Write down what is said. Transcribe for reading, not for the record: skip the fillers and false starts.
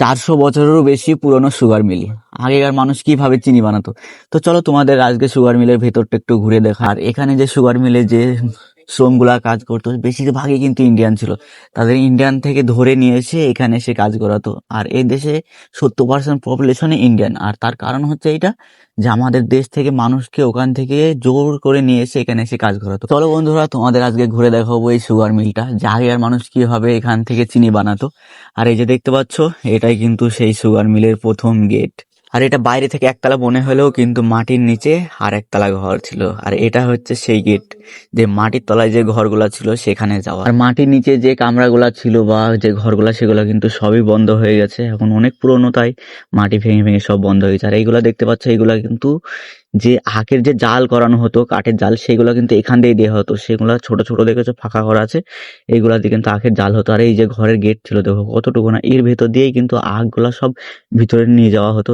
400 বছরেরও বেশি পুরনো সুগার মিল। আগেকার মানুষ কিভাবে চিনি বানাতো, তো চলো তোমাদের আজকে সুগার মিলের ভেতরটা একটু ঘুরে দেখা। আর এখানে যে সুগার মিলে যে শ্রমগুলা কাজ করতো বেশিরভাগই কিন্তু ইন্ডিয়ান ছিল। তাদের ইন্ডিয়ান থেকে ধরে নিয়ে এসে এখানে এসে কাজ করাতো। আর এই দেশে 70% পপুলেশনে ইন্ডিয়ান। আর তার কারণ হচ্ছে এইটা যে আমাদের দেশ থেকে মানুষকে ওখান থেকে জোর করে নিয়ে এসে এখানে এসে কাজ করাতো। চলো বন্ধুরা, তোমাদের আজকে ঘুরে দেখাবো এই সুগার মিলটা, যে আগেকার মানুষ কিভাবে এখান থেকে চিনি বানাতো। আর এই যে দেখতে পাচ্ছ, এটাই কিন্তু সেই সুগার মিলের প্রথম গেট। আর এটা বাইরে থেকে একতলা মনে হলেও কিন্তু মাটির নিচে আর একতলা ঘর ছিল। আর এটা হচ্ছে সেই গেট, যে মাটির তলায় যে ঘরগুলা ছিল সেখানে যাওয়া। আর মাটির নিচে যে কামরাগুলা ছিল বা যে ঘরগুলা, সেগুলো কিন্তু সবই বন্ধ হয়ে গেছে এখন, অনেক পুরনো, তাই মাটি ভেঙে ভেঙে সব বন্ধ হয়ে গেছে। আর এইগুলা দেখতে পাচ্ছ, এইগুলা কিন্তু যে আখের যে জাল করানো হতো, কাঠের জাল, সেগুলো কিন্তু এখান দিয়ে দেওয়া হতো। সেগুলো ছোট ছোট দেখেছো ফাঁকা করা আছে, এইগুলা দিয়ে কিন্তু আখের জাল হতো। আর এই যে ঘরের গেট ছিল দেখো কতটুকু না, এর ভেতর দিয়েই কিন্তু আখগুলা সব ভিতরে নিয়ে যাওয়া হতো।